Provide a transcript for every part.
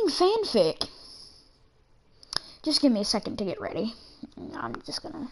reading fanfic. Just give me a second to get ready. I'm just gonna...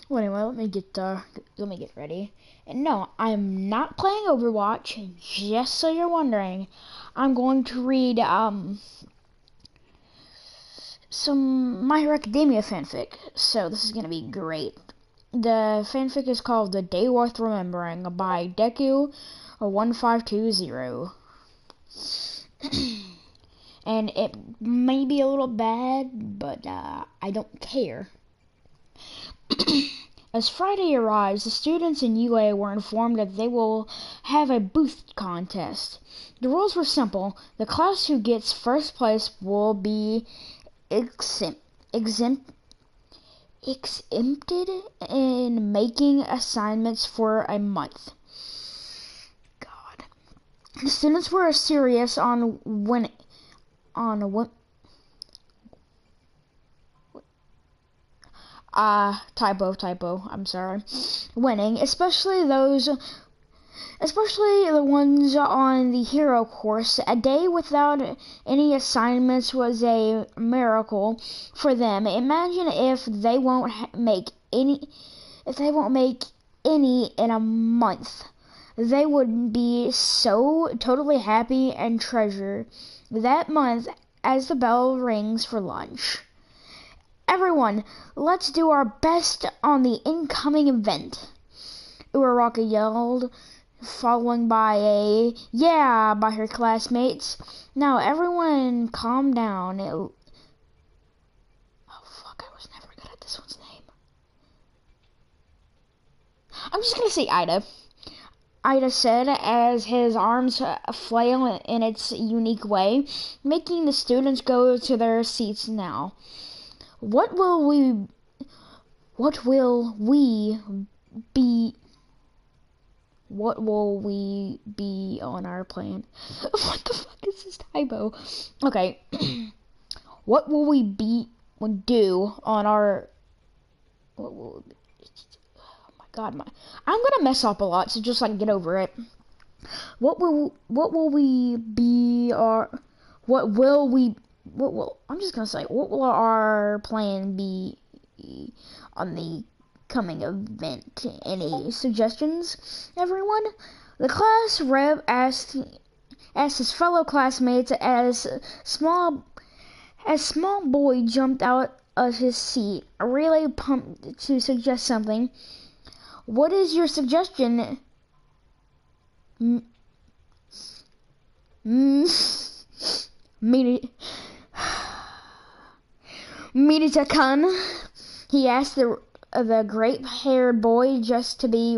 Well, anyway, let me get ready. And no, I'm not playing Overwatch. Just so you're wondering, I'm going to read some My Hero Academia fanfic. So this is gonna be great. The fanfic is called "The Day Worth Remembering" by Deku1520. And it may be a little bad, but I don't care. As Friday arrives, the students in UA were informed that they will have a booth contest. The rules were simple. The class who gets first place will be exempted in making assignments for a month. God. The students were serious on winning. Typo, I'm sorry. Winning, especially the ones on the hero course. A day without any assignments was a miracle for them. Imagine if they won't make any in a month. They would be so totally happy and treasure that month as the bell rings for lunch. Everyone, let's do our best on the incoming event, Uraraka yelled, following by a "yeah" by her classmates. Now everyone calm down. Oh fuck, I was never good at this one's name. I'm just gonna say Ida. Ida said as his arms flail in its unique way, making the students go to their seats now. What will we be on our plan? What the fuck is this typo? Okay. What will we do on our... Oh my god, I'm gonna mess up a lot, so just get over it. I'm just gonna say, what will our plan be on the coming event? Any suggestions, everyone? The class rep asked his fellow classmates as small boy jumped out of his seat, really pumped to suggest something. What is your suggestion? Mirita-kun, he asked the grape-haired boy, just to be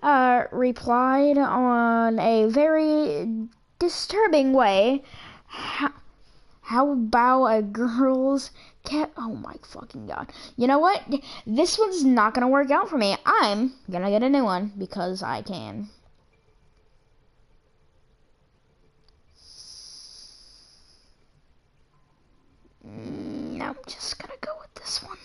replied on a very disturbing way. How about a girl's cat? Oh my fucking god. You know what? This one's not gonna work out for me. I'm gonna get a new one because I can. I'm just gonna go with this one.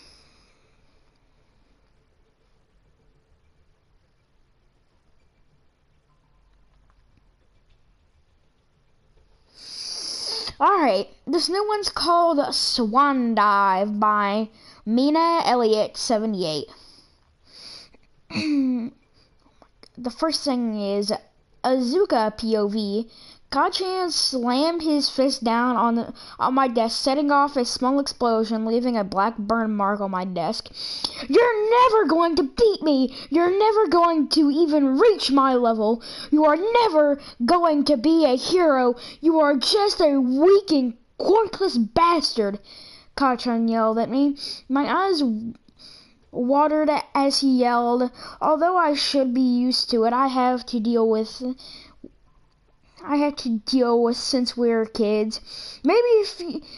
Alright, this new one's called Swan Dive by Mina Elliott 78. The first thing is Azuka POV. Kachan slammed his fist down on my desk, setting off a small explosion, leaving a black burn mark on my desk. You're never going to beat me! You're never going to even reach my level! You are never going to be a hero! You are just a weak and worthless bastard! Kachan yelled at me. My eyes watered as he yelled. Although I should be used to it, I have to deal with since we're kids. Maybe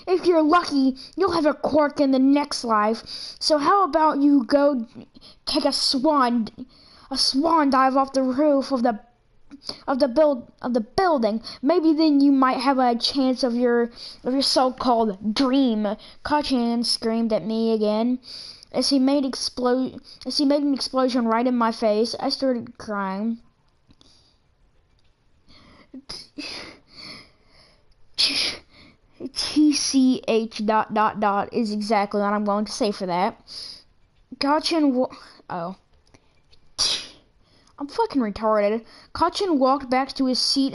if you're lucky, you'll have a quirk in the next life. So how about you go take a swan dive off the roof of the building? Maybe then you might have a chance of your so-called dream. Kachan screamed at me again as he made an explosion right in my face. I started crying. TCH ... is exactly what I'm going to say for that. Kachan I'm fucking retarded. Kachan walked back to his seat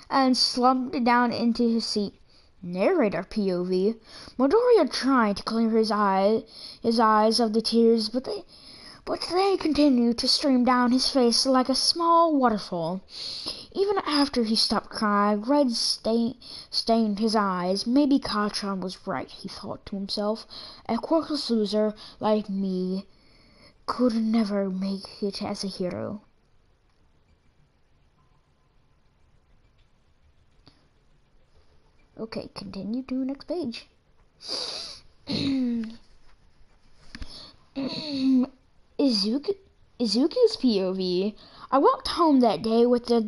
and slumped down into his seat. Narrator POV. Midoriya tried to clear his eyes of the tears, but they continued to stream down his face like a small waterfall. Even after he stopped crying, red stained his eyes. Maybe Kachan was right, he thought to himself. A quirkless loser like me could never make it as a hero. Okay, continue to the next page. Izuku's POV. I walked home that day with a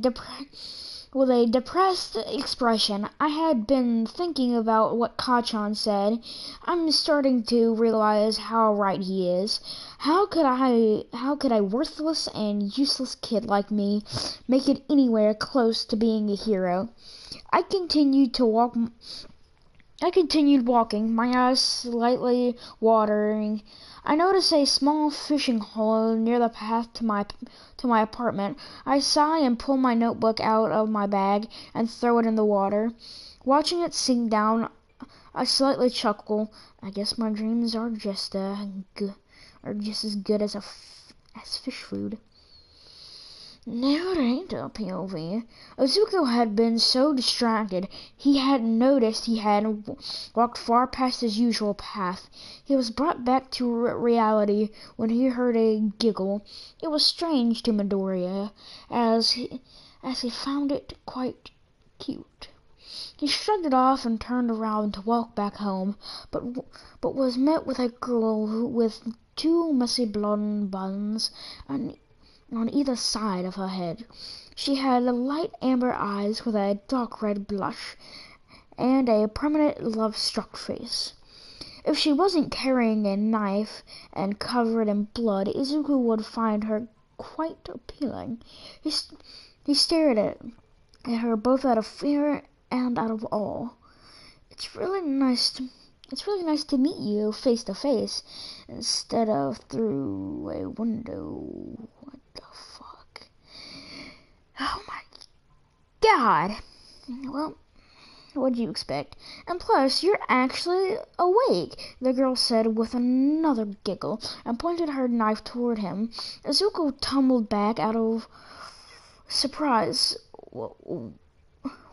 depressed expression. I had been thinking about what Kachan said. I'm starting to realize how right he is. How could a worthless and useless kid like me make it anywhere close to being a hero? I continued walking, my eyes slightly watering. I noticed a small fishing hole near the path to my apartment. I sigh and pull my notebook out of my bag and throw it in the water. Watching it sink down, I slightly chuckle. I guess my dreams are just as good as fish food. Narrator POV. Izuku had been so distracted he hadn't noticed he had walked far past his usual path. He was brought back to reality when he heard a giggle. It was strange to Midoriya, as he found it quite cute. He shrugged it off and turned around to walk back home, but was met with a girl with two messy blonde buns on either side of her head. She had light amber eyes with a dark red blush and a permanent love-struck face. If she wasn't carrying a knife and covered in blood, Izuku would find her quite appealing. He stared at her both out of fear and out of awe. It's really nice to meet you face to face instead of through a window. What the fuck? Oh my god. Well, what'd you expect? And plus, you're actually awake, the girl said with another giggle and pointed her knife toward him. Izuku tumbled back out of surprise.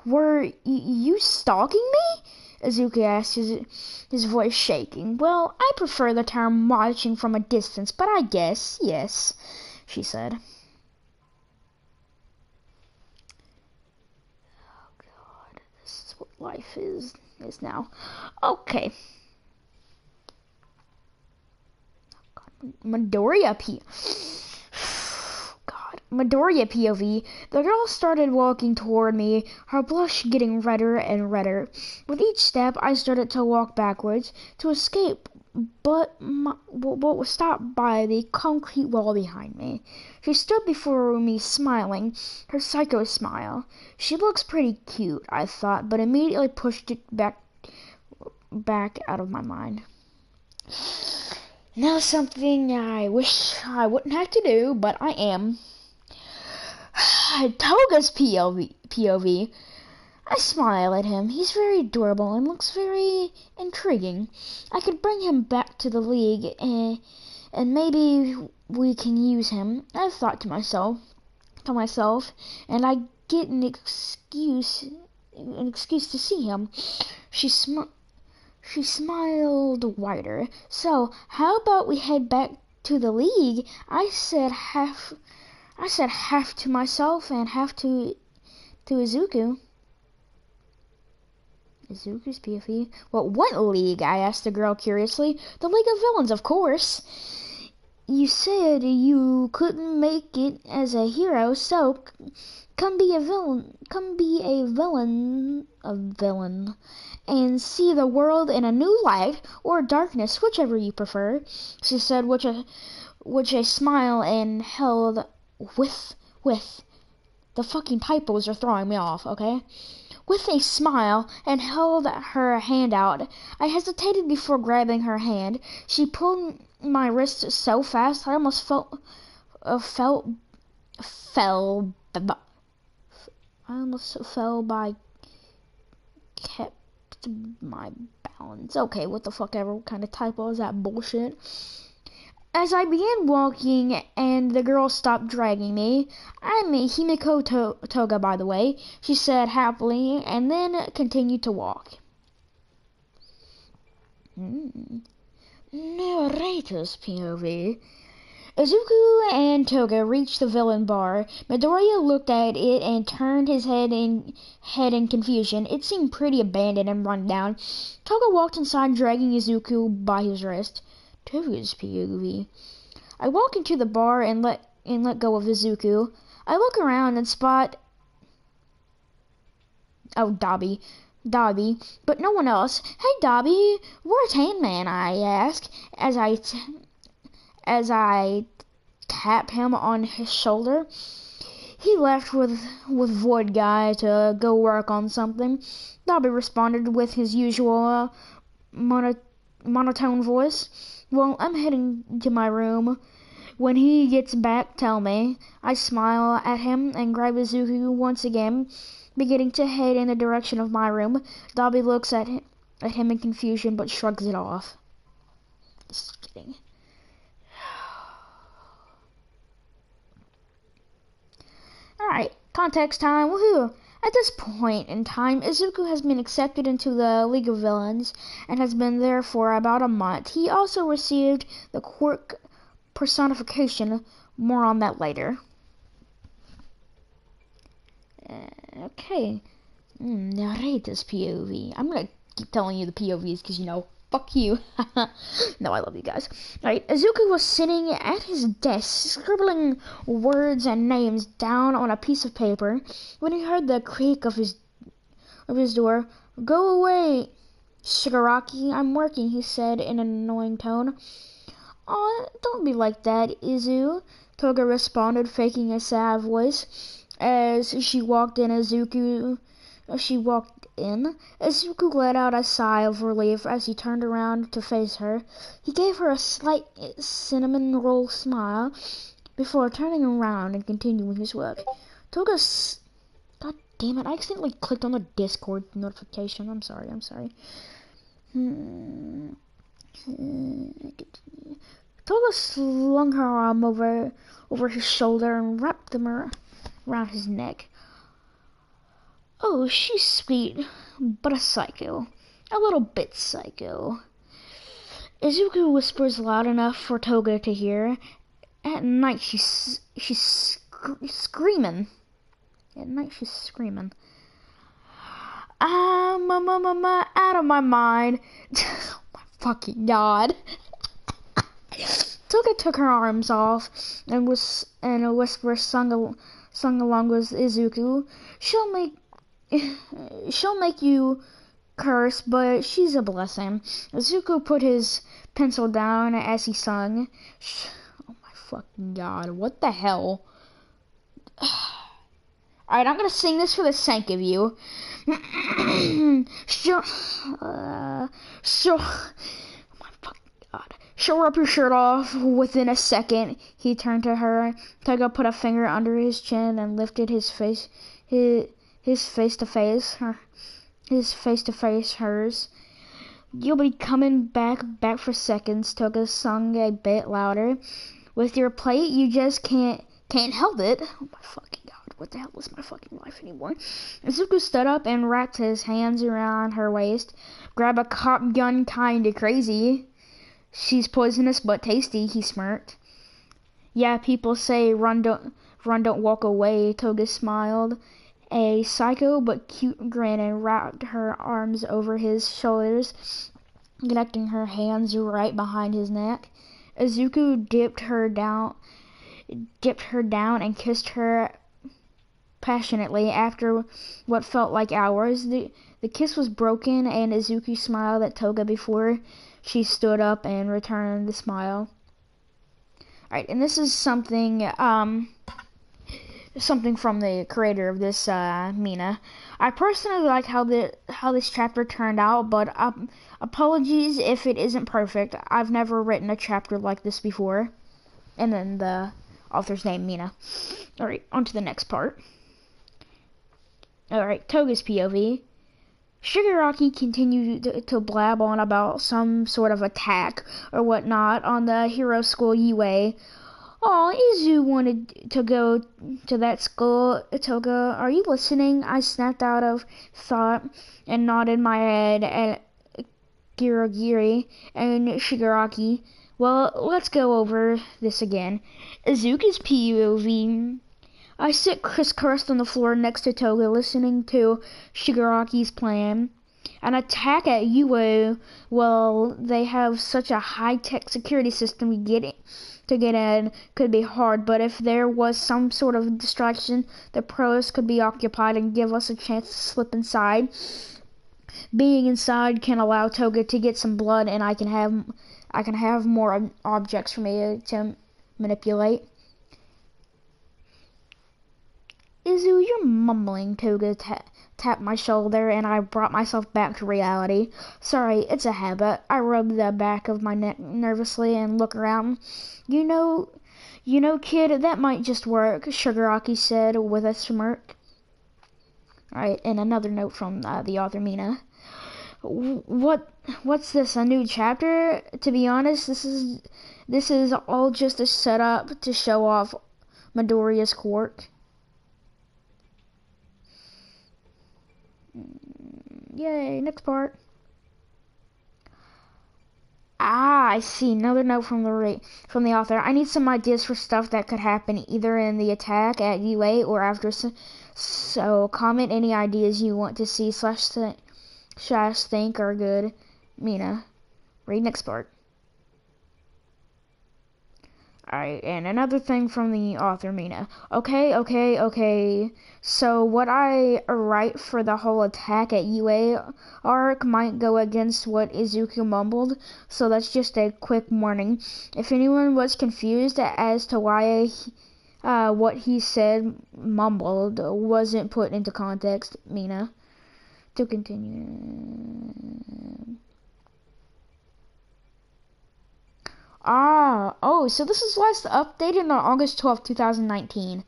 Were you stalking me? Izuku asked, his voice shaking. Well, I prefer the term watching from a distance, but I guess, yes, she said. Oh, God, this is what life is now. Okay. Midoriya POV. The girl started walking toward me, her blush getting redder and redder. With each step, I started to walk backwards to escape, but was stopped by the concrete wall behind me. She stood before me smiling, her psycho smile. She looks pretty cute, I thought, but immediately pushed it back out of my mind. Now something I wish I wouldn't have to do, but I am. Toga's POV. I smile at him. He's very adorable and looks very intriguing. I could bring him back to the league, and maybe we can use him. I've thought to myself, and I get an excuse to see him. She smiled wider. So, how about we head back to the league. I said half to myself and half to Izuku. Izuku's POV? Well, what league? I asked the girl curiously. The League of Villains, of course. You said you couldn't make it as a hero, so come be a villain. Come be a villain, and see the world in a new light or darkness, whichever you prefer. She said, which a smile and held with the fucking typos are throwing me off. Okay. With a smile and held her hand out. I hesitated before grabbing her hand. She pulled my wrist so fast I almost fell by kept my balance. Okay, what the fuck ever kind of typo is that bullshit? As I began walking and the girl stopped dragging me, I'm Himiko Toga, by the way, she said happily, and then continued to walk. Narrator's POV. Izuku and Toga reached the villain bar. Midoriya looked at it and turned his head in confusion. It seemed pretty abandoned and run down. Toga walked inside, dragging Izuku by his wrist. Toga's POV. I walk into the bar and let go of Izuku. I look around and spot Dabi, but no one else. Hey Dabi, where's Handman? I ask as I tap him on his shoulder. He left with Void Guy to go work on something. Dabi responded with his usual monotone voice. Well, I'm heading to my room. When he gets back, tell me. I smile at him and grab Izuku once again, beginning to head in the direction of my room. Dabi looks at him in confusion, but shrugs it off. Just kidding. Alright, context time, woohoo! At this point in time, Izuku has been accepted into the League of Villains and has been there for about a month. He also received the quirk personification. More on that later. Okay. Narrator's POV. I'm gonna keep telling you the POVs because, you know, fuck you. No, I love you guys. Alright, Izuku was sitting at his desk, scribbling words and names down on a piece of paper, when he heard the creak of his door. Go away, Shigaraki, I'm working, he said in an annoying tone. Aw, don't be like that, Izu, Toga responded, faking a sad voice. As she walked in, Izuku let out a sigh of relief as he turned around to face her. He gave her a slight cinnamon roll smile before turning around and continuing his work. God damn it, I accidentally clicked on the Discord notification. I'm sorry. Toga slung her arm over his shoulder and wrapped them around his neck. Oh, she's sweet, but a psycho. A little bit psycho. Izuku whispers loud enough for Toga to hear. At night, she's screaming. At night, she's screaming. I'm out of my mind. Oh my fucking god. Toga took her arms off and a whisper sung along with Izuku. She'll make you curse, but she's a blessing. Izuku put his pencil down as he sung. Oh my fucking god, what the hell? Alright, I'm gonna sing this for the sake of you. She'll rip your shirt off within a second. He turned to her. Toga put a finger under his chin and lifted his face to face hers. You'll be coming back for seconds, Toga sung a bit louder. With your plate, you just can't help it. Oh my fucking god, what the hell is my fucking life anymore? Izuku stood up and wrapped his hands around her waist. Grab a cop gun kinda crazy. She's poisonous but tasty, he smirked. Yeah, people say run, don't walk away, Toga smiled. A psycho but cute grin and wrapped her arms over his shoulders, connecting her hands right behind his neck. Izuku dipped her down and kissed her passionately. After what felt like hours, the kiss was broken, and Izuku smiled at Toga before she stood up and returned the smile. Alright, and this is something from the creator of this, Mina. I personally like how this chapter turned out, but apologies if it isn't perfect. I've never written a chapter like this before. And then the author's name, Mina. Alright, on to the next part. Alright, Toga's POV. Shigaraki continued to blab on about some sort of attack or whatnot on the hero school UA. Oh, Izu wanted to go to that school. Toga, are you listening? I snapped out of thought and nodded my head at Girogiri and Shigaraki. Well, let's go over this again. Izuku's POV. I sit crisscrossed on the floor next to Toga, listening to Shigaraki's plan. An attack at UA, well, they have such a high-tech security system to get in could be hard, but if there was some sort of distraction, the pros could be occupied and give us a chance to slip inside. Being inside can allow Toga to get some blood, and I can have more objects for me to manipulate. Izu, you're mumbling, Toga tapped my shoulder, and I brought myself back to reality. Sorry, it's a habit. I rub the back of my neck nervously and look around. You know, kid, that might just work, Shigaraki said with a smirk. Alright, and another note from the author, Mina. What's this, a new chapter? To be honest, this is all just a setup to show off Midoriya's quirk. Yay, next part. I see. Another note from the author. I need some ideas for stuff that could happen either in the attack at UA or after. So comment any ideas you want to see / think are good. Mina. Read next part. Alright, and another thing from the author, Mina. Okay. So what I write for the whole attack at UA arc might go against what Izuku mumbled, so that's just a quick warning. If anyone was confused as to why what he said mumbled wasn't put into context, Mina. To continue. So this is last updated on August 12th, 2019.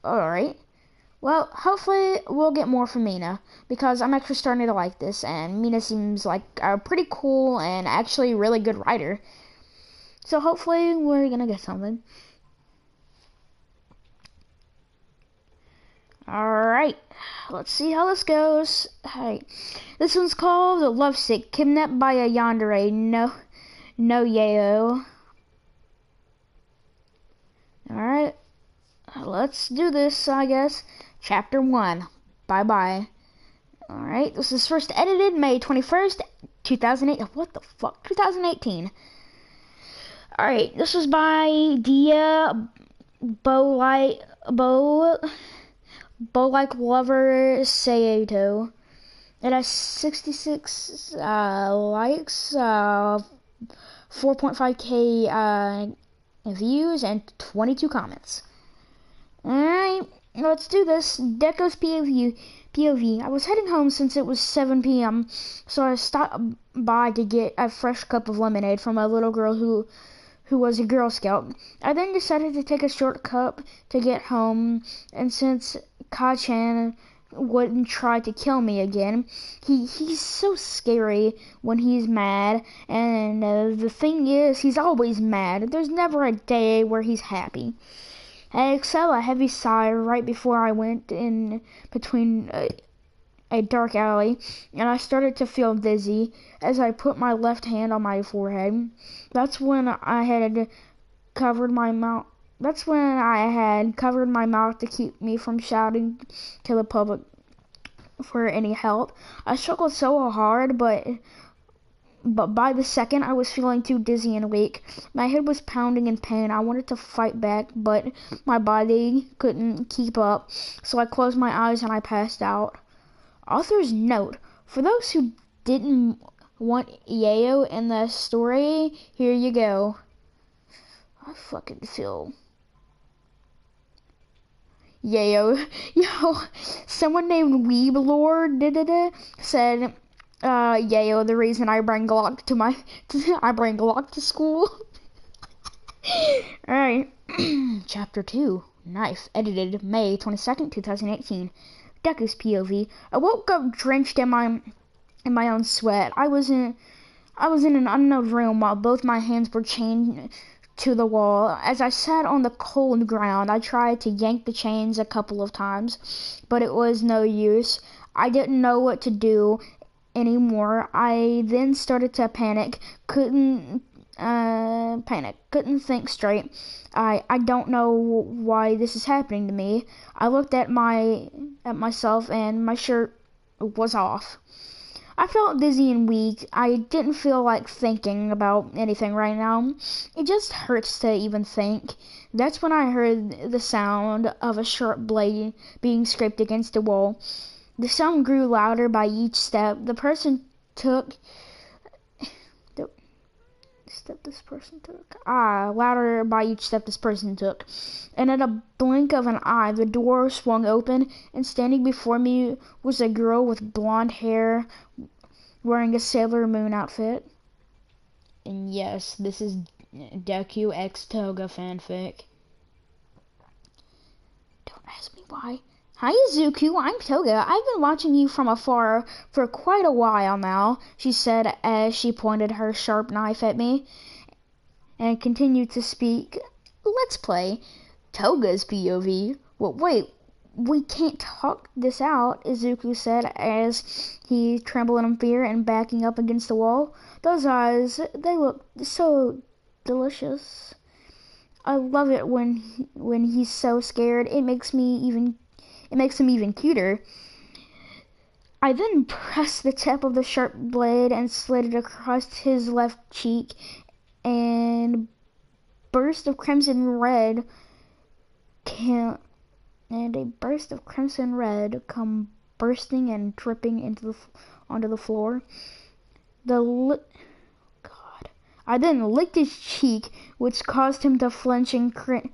Alright. Well, hopefully we'll get more from Mina, because I'm actually starting to like this, and Mina seems like a pretty cool and actually really good writer. So hopefully we're gonna get something. Alright, let's see how this goes. Hey, this one's called Lovesick, Kidnapped by a Yandere. No yayo. Alright, let's do this, I guess. Chapter 1. Bye-bye. Alright, this is first edited May 21st, 2008. What the fuck? 2018. Alright, this was by Dia Bo Like Lover Saito. It has 66 likes, 4.5k views, and 22 comments. Alright, let's do this. Deco's POV. I was heading home since it was 7 p.m., so I stopped by to get a fresh cup of lemonade from a little girl who was a Girl Scout. I then decided to take a shortcut to get home, and since Ka-chan wouldn't try to kill me again, he's so scary when he's mad, and the thing is, he's always mad. There's never a day where he's happy. I exhaled a heavy sigh right before I went in between a a dark alley, and I started to feel dizzy as I put my left hand on my forehead. That's when I had covered my mouth. That's when I had covered my mouth to keep me from shouting to the public for any help. I struggled so hard, but by the second I was feeling too dizzy and weak. My head was pounding in pain. I wanted to fight back, but my body couldn't keep up, so I closed my eyes and I passed out. Author's note: for those who didn't want Yayo in the story, here you go. I fucking feel... Yayo. Yo, someone named Weeblord said, Yayo, the reason I bring Glock to school. Alright. Chapter 2. Knife. Edited May 22nd, 2018. Deku's POV. I woke up drenched in my own sweat. I was in an unknown room while both my hands were chained to the wall. As I sat on the cold ground, I tried to yank the chains a couple of times, but it was no use. I didn't know what to do anymore. I then started to panic. Couldn't think straight. I don't know why this is happening to me. I looked at myself and my shirt was off. I felt dizzy and weak. I didn't feel like thinking about anything right now. It just hurts to even think. That's when I heard the sound of a sharp blade being scraped against the wall. The sound grew louder by each step this person took. Louder by each step this person took. And at a blink of an eye, the door swung open, and standing before me was a girl with blonde hair wearing a Sailor Moon outfit. And yes, this is Deku X Toga fanfic. Don't ask me why. Hi Izuku, I'm Toga. I've been watching you from afar for quite a while now, she said as she pointed her sharp knife at me and continued to speak. Let's play. Toga's POV. Well, wait, we can't talk this out, Izuku said as he trembled in fear and backing up against the wall. Those eyes, they look so delicious. I love it when he's so scared. It makes him even cuter. I then pressed the tip of the sharp blade and slid it across his left cheek, and a burst of crimson red come bursting and dripping onto the floor. I then licked his cheek, which caused him to flinch and cringe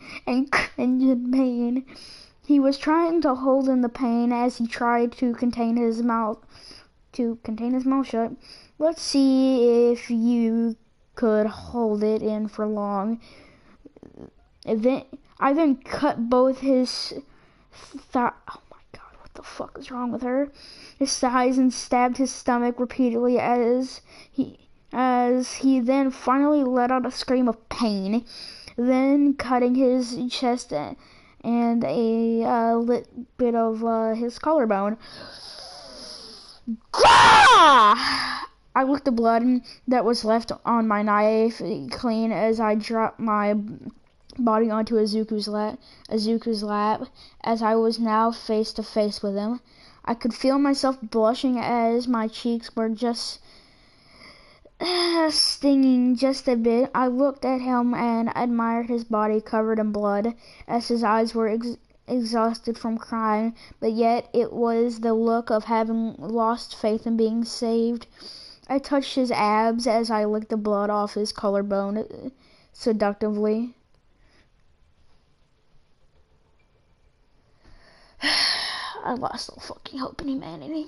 in pain. He was trying to hold in the pain as he tried to contain his mouth shut. Let's see if you could hold it in for long. I then cut both his oh my god, what the fuck is wrong with her? His thighs, and stabbed his stomach repeatedly as he then finally let out a scream of pain, then cutting his chest and a little bit of his collarbone. I licked the blood that was left on my knife clean as I dropped my body onto Izuku's lap, as I was now face to face with him. I could feel myself blushing as my cheeks were just stinging just a bit. I looked at him and admired his body covered in blood as his eyes were exhausted from crying, but yet it was the look of having lost faith in being saved. I touched his abs as I licked the blood off his collarbone seductively. I lost all fucking hope in humanity.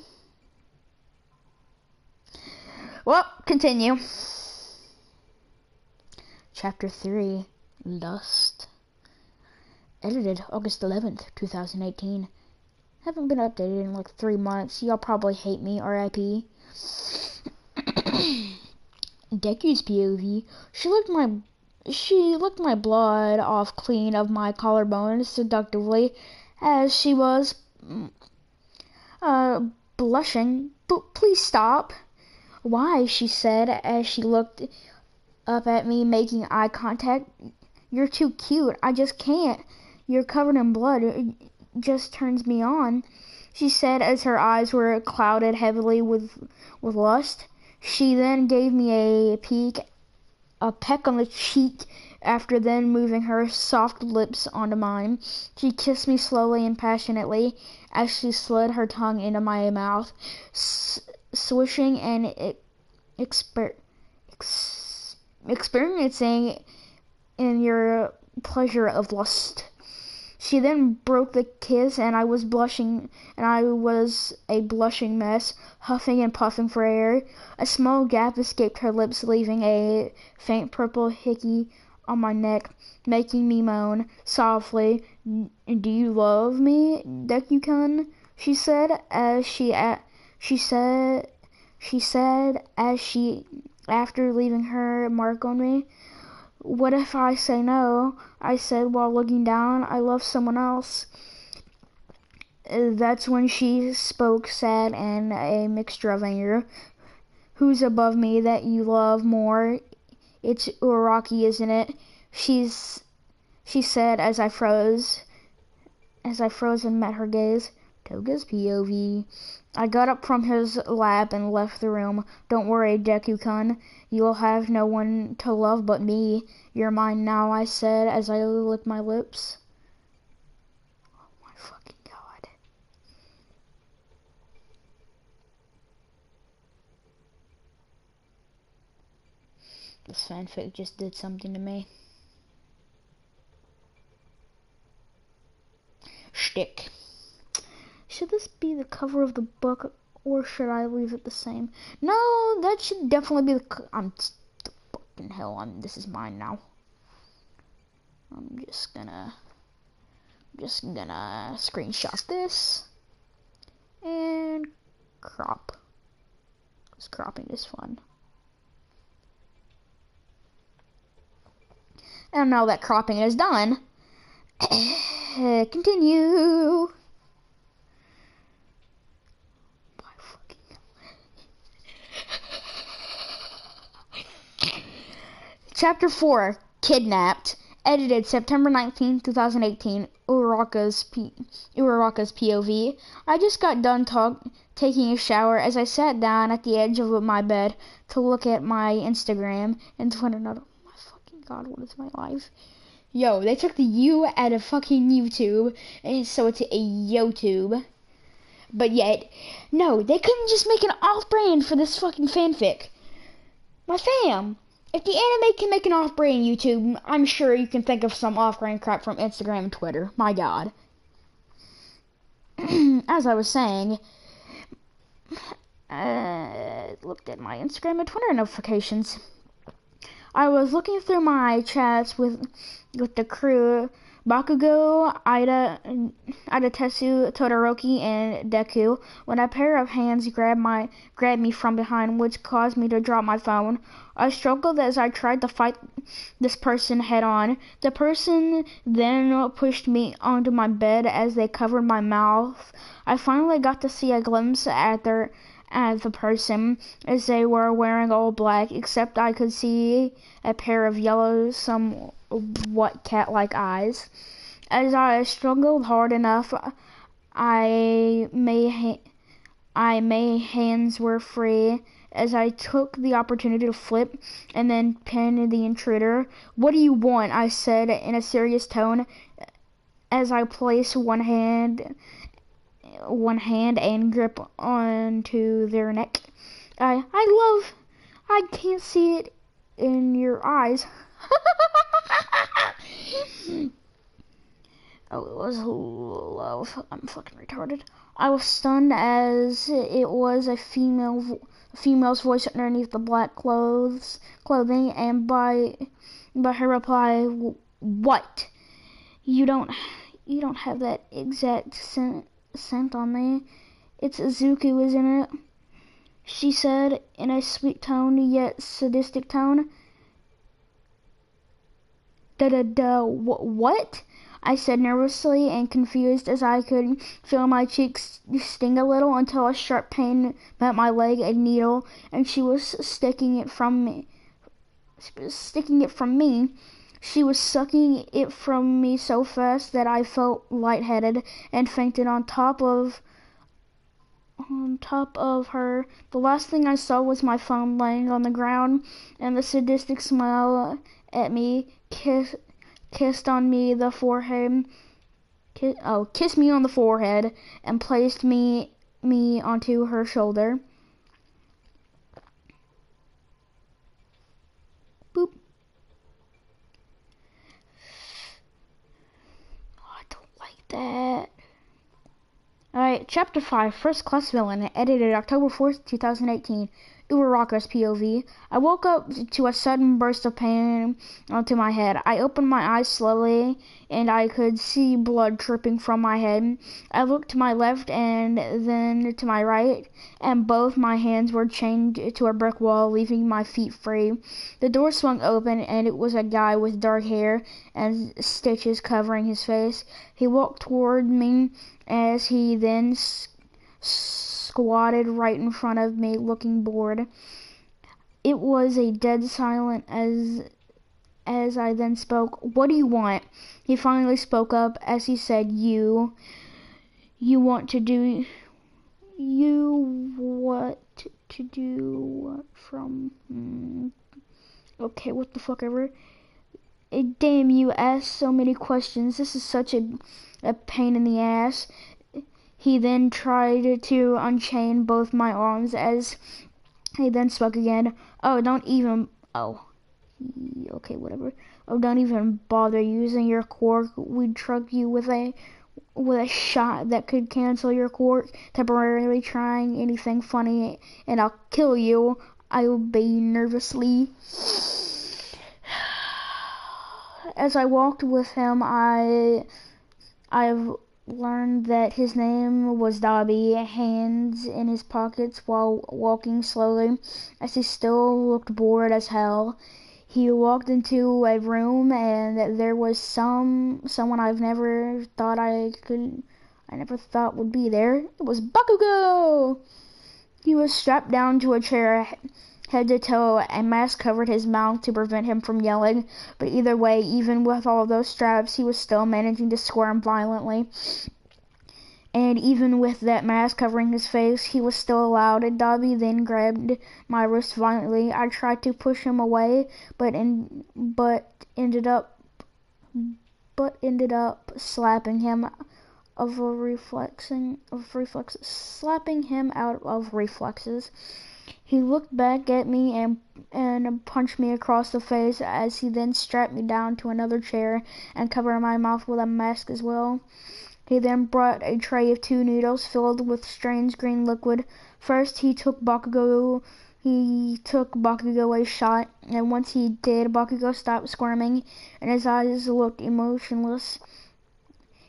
Well, continue. Chapter 3, Lust. Edited August 11th, 2018. Haven't been updated in like 3 months. Y'all probably hate me, R.I.P. Deku's POV. She licked my blood off clean of my collarbone seductively as she was blushing. Please stop. Why? She said as she looked up at me, making eye contact. You're too cute. I just can't. You're covered in blood. It just turns me on, she said as her eyes were clouded heavily with lust. She then gave me a peck on the cheek, after then moving her soft lips onto mine. She kissed me slowly and passionately as she slid her tongue into my mouth, swishing and experiencing in your pleasure of lust. She then broke the kiss, and I was a blushing mess, huffing and puffing for air. A small gap escaped her lips, leaving a faint purple hickey on my neck, making me moan softly. Do you love me, Deku-kun? She said as after leaving her mark on me. What if I say no? I said while looking down. I love someone else. That's when she spoke, sad and a mixture of anger. Who's above me that you love more? It's Uraraki, isn't it? She said as I froze and met her gaze. Toga's POV. I got up from his lap and left the room. Don't worry, Deku-kun. You'll have no one to love but me. You're mine now, I said as I licked my lips. Oh my fucking god. This fanfic just did something to me. Shtick. Should this be the cover of the book, or should I leave it the same? No, that should definitely be the fucking hell, this is mine now. I'm just gonna screenshot this and crop. Because cropping is fun. And now that cropping is done, continue. Chapter 4, Kidnapped. Edited September 19, 2018. Uraraka's POV. I just got done taking a shower as I sat down at the edge of my bed to look at my Instagram and Twitter. Oh my fucking god, what is my life? Yo, they took the U out of fucking YouTube, and so it's a YouTube. But yet, no, they couldn't just make an off-brand for this fucking fanfic. My fam. If the anime can make an off-brand YouTube, I'm sure you can think of some off-brand crap from Instagram and Twitter. My god. As I was saying, I looked at my Instagram and Twitter notifications. I was looking through my chats with the crew, Bakugo, Ida, Tetsu, Todoroki, and Deku, when a pair of hands grabbed me from behind, which caused me to drop my phone. I struggled as I tried to fight this person head-on. The person then pushed me onto my bed as they covered my mouth. I finally got to see a glimpse at the person, as they were wearing all black, except I could see a pair of yellow, somewhat cat-like eyes. As I struggled hard enough, my hands were free as I took the opportunity to flip and then pin the intruder. What do you want? I said in a serious tone as I placed one hand and grip onto their neck. I can't see it in your eyes. Oh, it was love. I'm fucking retarded. I was stunned as it was a female's voice underneath the black clothing, and by her reply, "What? You don't have that exact scent on me. It's Izuku, isn't it?" she said in a sweet tone yet sadistic tone. What? I said nervously and confused as I could feel my cheeks sting a little until a sharp pain met my leg, a needle, and she was sticking it from me. She was sucking it from me so fast that I felt lightheaded and fainted on top of her. The last thing I saw was my phone laying on the ground, and the sadistic smile at me kissed me on the forehead and placed me onto her shoulder. Boop. Oh, I don't like that. Alright, Chapter 5, First Class Villain, edited October 4th, 2018. Uraraka's POV. I woke up to a sudden burst of pain onto my head. I opened my eyes slowly, and I could see blood dripping from my head. I looked to my left and then to my right, and both my hands were chained to a brick wall, leaving my feet free. The door swung open, and it was a guy with dark hair and stitches covering his face. He walked toward me as he then squatted right in front of me, looking bored. It was a dead silence as I then spoke. "What do you want?" He finally spoke up as he said, You want to do what from? Okay, what the fuck ever. Damn, you ask so many questions. This is such a pain in the ass. He then tried to unchain both my arms as he then spoke again. Okay, whatever. Don't even bother using your quirk. We'd drug you with a shot that could cancel your quirk, temporarily trying anything funny, and I'll kill you. I obeyed nervously. As I walked with him, I've learned that his name was Dobby, hands in his pockets while walking slowly, as he still looked bored as hell. He walked into a room, and there was someone I never thought would be there. It was Bakugo! He was strapped down to a chair, head to toe. A mask covered his mouth to prevent him from yelling, but either way, even with all those straps, he was still managing to squirm violently. And even with that mask covering his face, he was still loud. Dobby then grabbed my wrist violently. I tried to push him away, but ended up slapping him out of reflexes. He looked back at me and punched me across the face as he then strapped me down to another chair and covered my mouth with a mask as well. He then brought a tray of 2 needles filled with strange green liquid. First, he took Bakugo a shot, and once he did, Bakugo stopped squirming, and his eyes looked emotionless.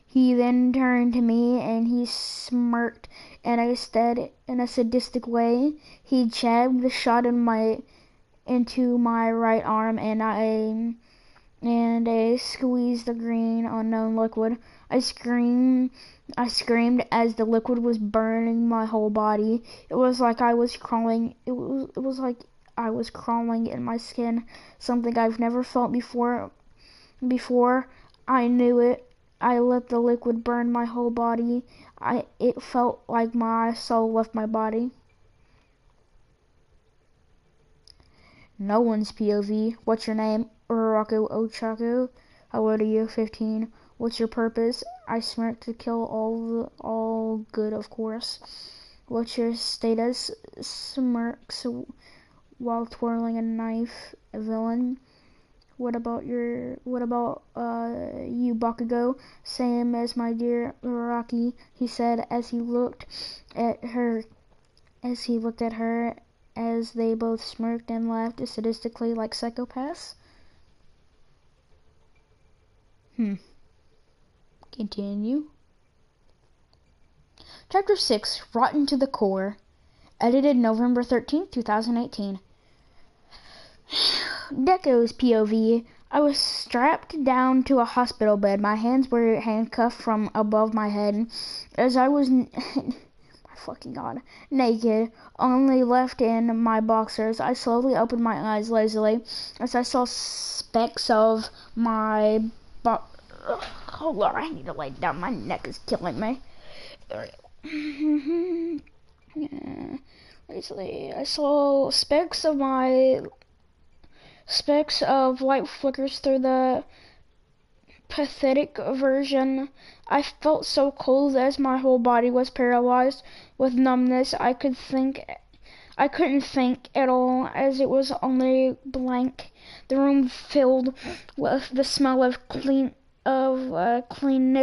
He then turned to me, and he smirked in a sadistic way. He jabbed the shot into my right arm, and I squeezed the green unknown liquid. I screamed as the liquid was burning my whole body. It was like I was crawling. It was like I was crawling in my skin, something I've never felt before. I knew it. I let the liquid burn my whole body. It felt like my soul left my body. No one's POV. What's your name? Uraraka Ochaku. How old are you? 15. What's your purpose? I smirked. To kill all good, of course. What's your status? Smirks while twirling a knife. A villain. What about you, Bakugo? Same as my dear Uraraki, he said as he looked at her as they both smirked and laughed sadistically like psychopaths. Continue. Chapter 6, Rotten to the Core. Edited November 13th, 2018. Deko's POV. I was strapped down to a hospital bed. My hands were handcuffed from above my head as I was, my fucking god, naked, only left in my boxers. I slowly opened my eyes lazily as I saw specks of my oh Lord, I need to lay down. My neck is killing me. Yeah. Basically, I saw specks of light flickers through the pathetic version. I felt so cold as my whole body was paralyzed with numbness. I couldn't think at all as it was only blank. The room filled with the smell of cleanness,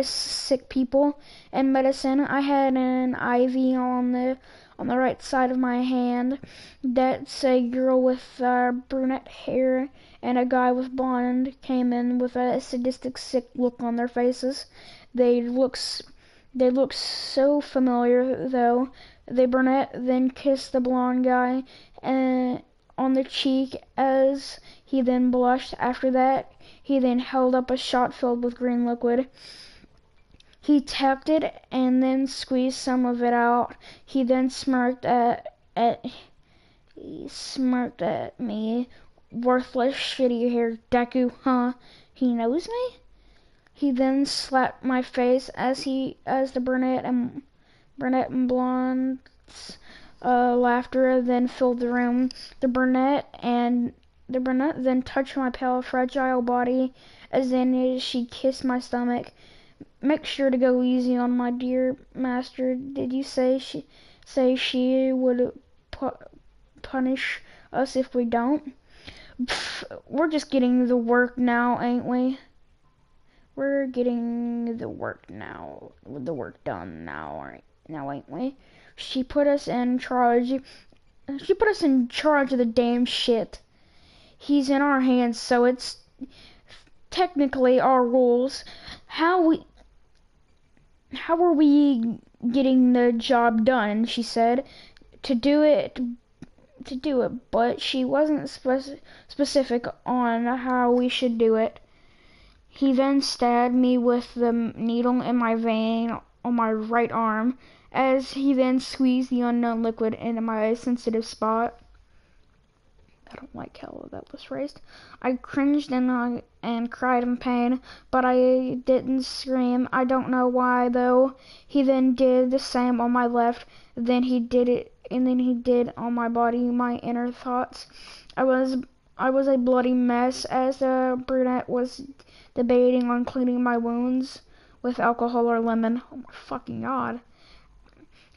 sick people, and medicine. I had an IV on the right side of my hand. That's a girl with brunette hair and a guy with blonde came in with a sadistic, sick look on their faces. They look so familiar, though. The brunette then kissed the blonde guy on the cheek as he then blushed. After that, he then held up a shot filled with green liquid. He tapped it and then squeezed some of it out. He then smirked at me. Worthless, shitty-haired Deku, huh? He knows me? He then slapped my face as the brunette and blonde's laughter then filled the room. The brunette then touched my pale, fragile body as then she kissed my stomach. Make sure to go easy on my dear master. Did you say she would punish us if we don't? Pfft, we're just getting the work now, ain't we? We're getting the work now. The work done now, ain't we? She put us in charge. She put us in charge of the damn shit. He's in our hands, so it's technically our rules. How are we getting the job done? She said to do it, but she wasn't specific on how we should do it. He then stabbed me with the needle in my vein on my right arm as he then squeezed the unknown liquid into my sensitive spot. I don't like how that was phrased. I cringed and cried in pain, but I didn't scream. I don't know why, though. He then did the same on my left. Then he did on my body, my inner thoughts. I was a bloody mess as the brunette was debating on cleaning my wounds with alcohol or lemon. Oh my fucking god.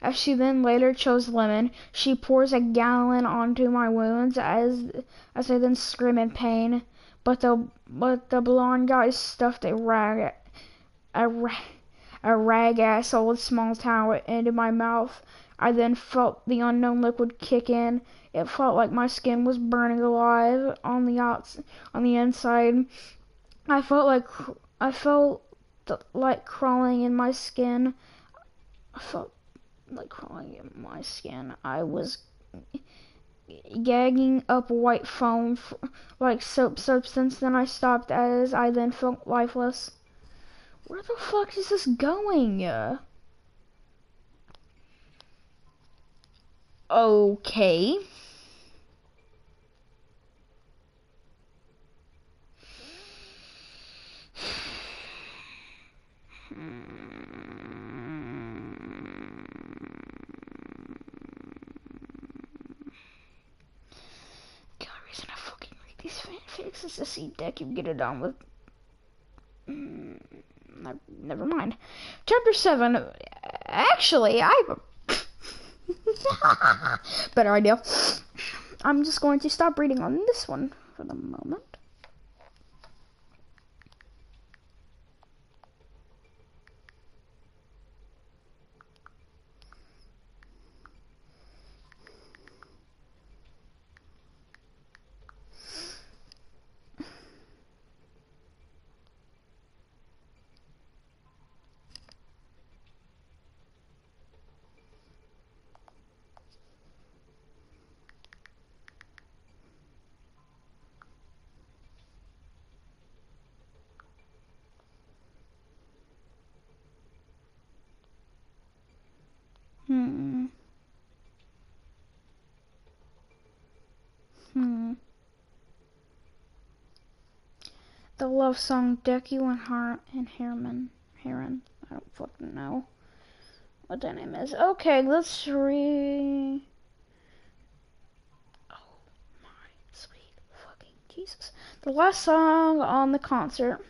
As she then later chose lemon, she pours a gallon onto my wounds as I then scream in pain. But the blonde guy stuffed a rag asshole with small towel into my mouth. I then felt the unknown liquid kick in. It felt like my skin was burning alive on the inside. I felt like crawling in my skin. I was gagging up white foam like soap substance. Then I stopped as I then felt lifeless. Where the fuck is this going? Okay. Reason I fucking read these fanfics is to see Deku get it on with. Never mind. Chapter 7. Actually, I have a better idea. I'm just going to stop reading on this one for the moment. Hmm. The love song Deku and Heron. I don't fucking know what that name is. Okay, let's read. Oh my sweet fucking Jesus. The last song on the concert.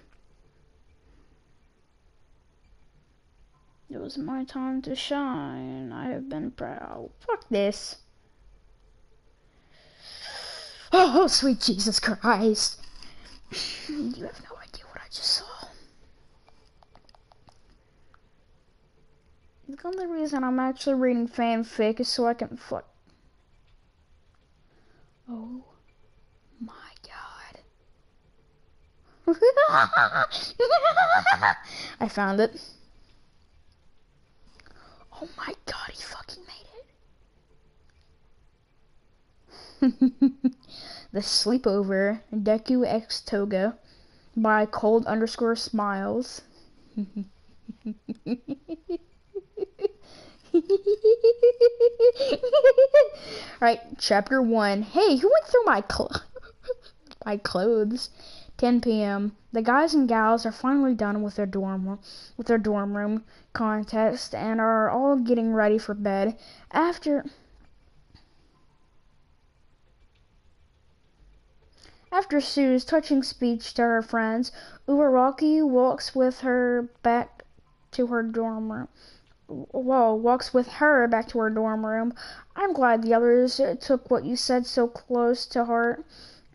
It was my time to shine. I have been proud. Fuck this. Oh, sweet Jesus Christ. You have no idea what I just saw. The only reason I'm actually reading fanfic is so I can fuck. Oh my god. I found it. Oh my god, he fucking made it. The Sleepover, Deku X Toga, by cold_smiles. Alright, chapter 1. Hey, who went through my clothes? 10 p.m. The guys and gals are finally done with their dorm room contest and are all getting ready for bed. After Sue's touching speech to her friends, Uraraki walks with her back to her dorm room. I'm glad the others took what you said so close to heart,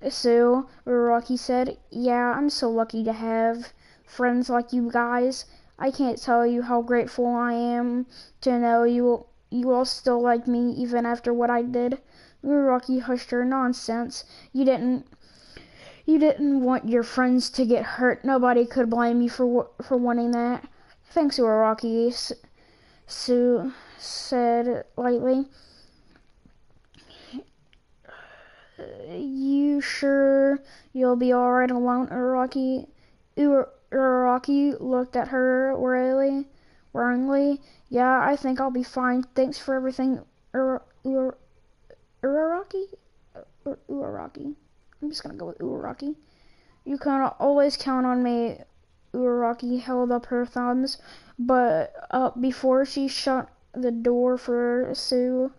Sue, Uraraki said. Yeah, I'm so lucky to have friends like you guys. I can't tell you how grateful I am to know you all still like me even after what I did. Uraraki hushed her. Nonsense. You didn't want your friends to get hurt. Nobody could blame you for wanting that. Thanks, Uraraki, Sue said lightly. You sure you'll be alright alone, Uraraki? Uraraki looked at her worryingly. Yeah, I think I'll be fine. Thanks for everything, Uraraki? Uraraki. I'm just gonna go with Uraraki. You can always count on me. Uraraki held up her thumbs, but before she shut the door for Sue,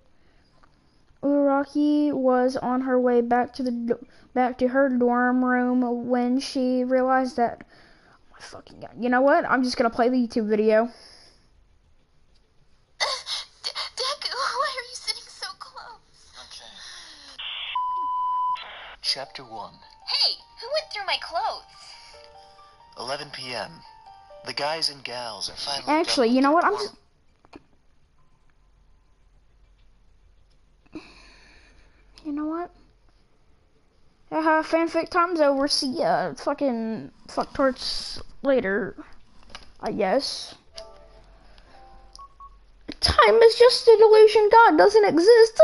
Uraraki was on her way back to her dorm room when she realized that. Oh my fucking god! You know what? I'm just gonna play the YouTube video. Deku, why are you sitting so close? Okay. Chapter 1. Hey, who went through my clothes? 11 p.m. The guys and gals are finally Actually, done you know with what? their You know what? Fanfic time's over. See ya. Fucking fucktarts later, I guess. Time is just a delusion. God doesn't exist.